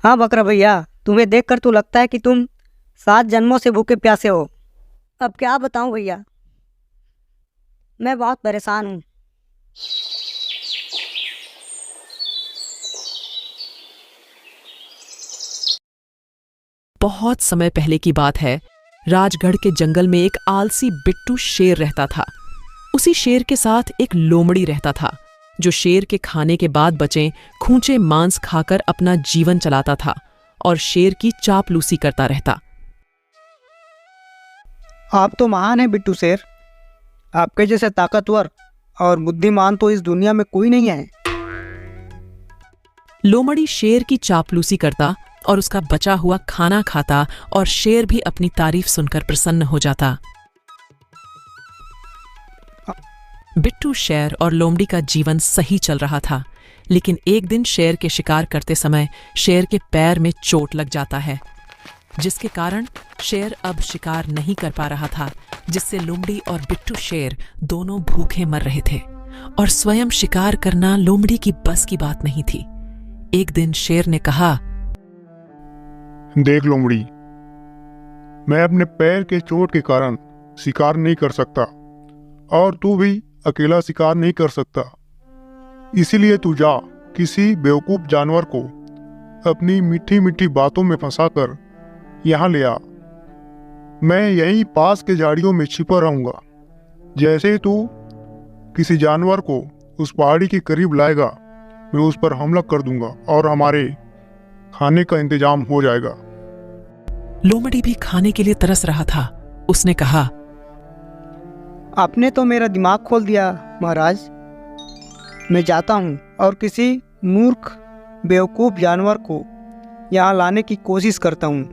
हाँ बकरा भैया, तुम्हें देखकर तो लगता है कि तुम 7 जन्मों से भूखे प्यासे हो। अब क्या बताऊं भैया, मैं बहुत परेशान हूँ। बहुत समय पहले की बात है। राजगढ़ के जंगल में एक आलसी बिट्टू शेर रहता था। उसी शेर के साथ एक लोमड़ी रहता था, जो शेर के खाने के बाद बचे खूंचे मांस खाकर अपना जीवन चलाता था और शेर की चापलूसी करता रहता। आप तो महान हैं बिट्टू शेर। आपके जैसे ताकतवर और बुद्धिमान तो इस दुनिया में कोई नहीं है। लोमड़ी शेर की चापलूसी करता और उसका बचा हुआ खाना खाता और शेर भी अपनी तारीफ सुनकर प्रसन्न हो जाता। बिट्टू शेर और लोमड़ी का जीवन सही चल रहा था, लेकिन एक दिन शेर के शिकार करते समय शेर के पैर में चोट लग जाता है, जिसके कारण शेर अब शिकार नहीं कर पा रहा था, जिससे लोमड़ी और बिट्टू शेर दोनों भूखे मर रहे थे और स्वयं शिकार करना लोमड़ी की बस की बात नहीं थी। एक दिन शेर ने कहा, देख लोमड़ी, मैं अपने पैर के चोट के कारण शिकार नहीं कर सकता और तू भी अकेला शिकार नहीं कर सकता। इसीलिए तू जा किसी बेवकूफ जानवर को अपनी मीठी मीठी बातों में फंसाकर यहाँ ले आ। मैं यहीं पास के झाड़ियों में छिपा रहूंगा। जैसे ही तू किसी जानवर को उस पहाड़ी के करीब लाएगा, मैं उस पर हमला कर दूंगा और हमारे खाने का इंतजाम हो जाएगा। लोमड़ी भी खाने के लिए तरस रहा था। उसने कहा, आपने तो मेरा दिमाग खोल दिया महाराज। मैं जाता हूँ और किसी मूर्ख बेवकूफ जानवर को यहाँ लाने की कोशिश करता हूँ।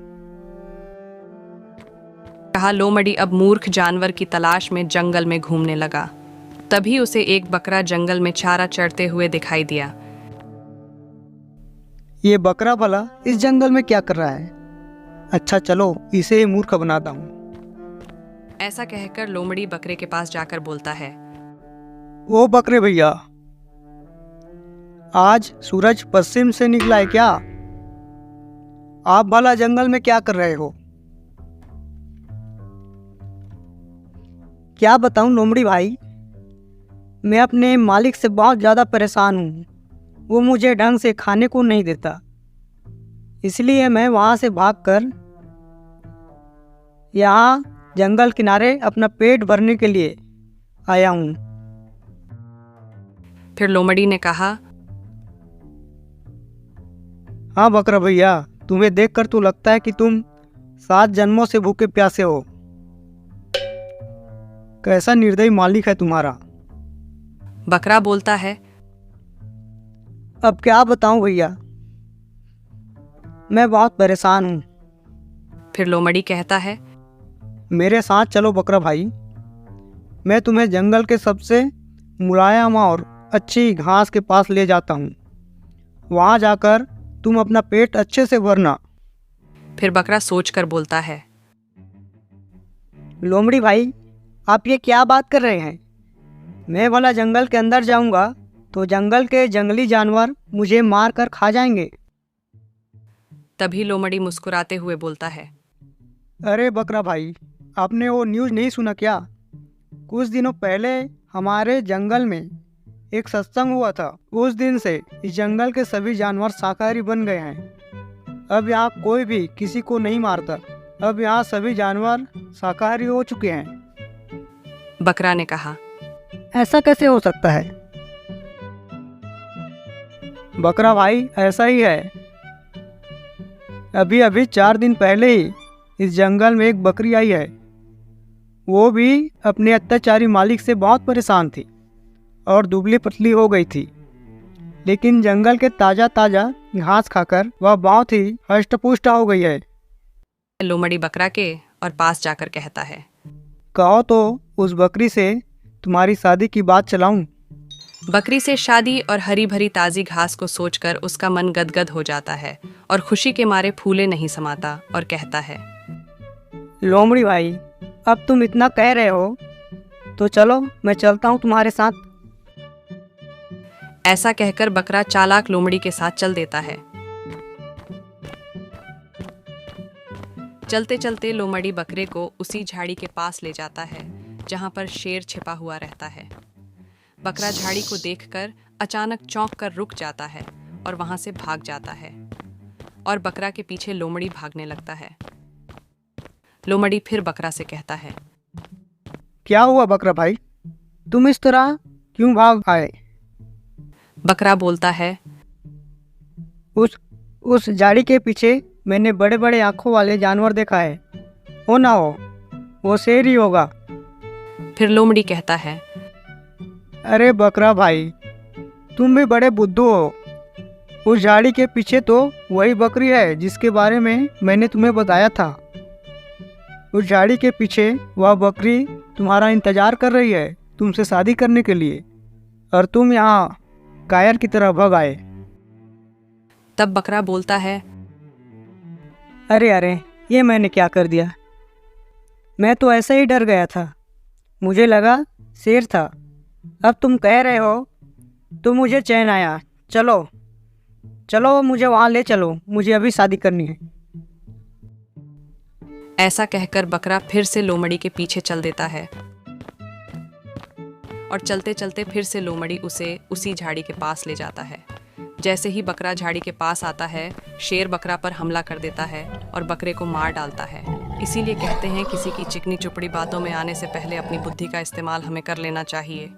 कहा लोमड़ी अब मूर्ख जानवर की तलाश में जंगल में घूमने लगा। तभी उसे एक बकरा जंगल में चारा चरते हुए दिखाई दिया। ये बकरा भला इस जंगल में क्या कर रहा है? अच्छा चलो, इसे मूर्ख बनाता हूँ। ऐसा कहकर लोमड़ी बकरे के पास जाकर बोलता है, ओ बकरे भैया, आज सूरज पश्चिम से निकला है क्या? आप भला जंगल में क्या कर रहे हो? क्या बताऊं लोमड़ी भाई, मैं अपने मालिक से बहुत ज़्यादा परेशान हूँ। वो मुझे ढंग से खाने को नहीं देता, इसलिए मैं वहाँ से भागकर यहाँ जंगल किनारे अपना पेट भरने के लिए आया हूँ। फिर लोमड़ी ने कहा, हाँ बकरा भैया, तुम्हें देखकर तो लगता है कि तुम 7 जन्मों से भूखे प्यासे हो। कैसा निर्दयी मालिक है तुम्हारा। बकरा बोलता है, अब क्या बताऊं भैया, मैं बहुत परेशान हूँ। फिर लोमड़ी कहता है, मेरे साथ चलो बकरा भाई, मैं तुम्हें जंगल के सबसे मुलायम और अच्छी घास के पास ले जाता हूँ। वहाँ जाकर तुम अपना पेट अच्छे से भरना। फिर बकरा सोचकर बोलता है, लोमड़ी भाई, आप ये क्या बात कर रहे हैं? मैं भला जंगल के अंदर जाऊंगा तो जंगल के जंगली जानवर मुझे मार कर खा जाएंगे। तभी लोमड़ी मुस्कुराते हुए बोलता है, अरे बकरा भाई, आपने वो न्यूज़ नहीं सुना क्या? कुछ दिनों पहले हमारे जंगल में एक सत्संग हुआ था। उस दिन से इस जंगल के सभी जानवर शाकाहारी बन गए हैं। अब यहाँ कोई भी किसी को नहीं मारता। अब यहाँ सभी जानवर शाकाहारी हो चुके हैं। बकरा ने कहा, ऐसा कैसे हो सकता है? बकरा भाई, ऐसा ही है। अभी अभी 4 दिन पहले ही इस जंगल में एक बकरी आई है। वो भी अपने अत्याचारी मालिक से बहुत परेशान थी और दुबली पतली हो गई थी, लेकिन जंगल के ताज़ा ताज़ा घास खाकर वह बहुत ही हष्ट-पुष्ट हो गई है। लोमड़ी बकरा के और पास जाकर कहता है, कहो तो उस बकरी से तुम्हारी शादी की बात चलाऊं। बकरी से शादी और हरी भरी ताज़ी घास को सोचकर उसका मन गदगद हो जाता है और खुशी के मारे फूले नहीं समाता और कहता है, लोमड़ी भाई, अब तुम इतना कह रहे हो तो चलो, मैं चलता हूँ तुम्हारे साथ। ऐसा कहकर बकरा चालाक लोमड़ी के साथ चल देता है। चलते चलते लोमड़ी बकरे को उसी झाड़ी के पास ले जाता है जहां पर शेर छिपा हुआ रहता है। बकरा झाड़ी को देखकर अचानक चौंक कर रुक जाता है और वहां से भाग जाता है और बकरा के पीछे लोमड़ी भागने लगता है। लोमड़ी फिर बकरा से कहता है, क्या हुआ बकरा भाई, तुम इस तरह क्यों भाग आए? बकरा बोलता है, उस झाड़ी के पीछे मैंने बड़े बड़े आंखों वाले जानवर देखा है, हो ना हो वो शेर ही होगा। फिर लोमड़ी कहता है, अरे बकरा भाई, तुम भी बड़े बुद्धू हो। उस झाड़ी के पीछे तो वही बकरी है जिसके बारे में मैंने तुम्हें बताया था। उस झाड़ी के पीछे वह बकरी तुम्हारा इंतजार कर रही है तुमसे शादी करने के लिए, और तुम यहाँ कायर की तरह भाग आए। तब बकरा बोलता है, अरे अरे, ये मैंने क्या कर दिया? मैं तो ऐसे ही डर गया था, मुझे लगा शेर था। अब तुम कह रहे हो तो मुझे चैन आया। चलो चलो, मुझे वहाँ ले चलो, मुझे अभी शादी करनी है। ऐसा कहकर बकरा फिर से लोमड़ी के पीछे चल देता है और चलते चलते फिर से लोमड़ी उसे उसी झाड़ी के पास ले जाता है। जैसे ही बकरा झाड़ी के पास आता है, शेर बकरा पर हमला कर देता है और बकरे को मार डालता है। इसीलिए कहते हैं किसी की चिकनी चुपड़ी बातों में आने से पहले अपनी बुद्धि का इस्तेमाल हमें कर लेना चाहिए।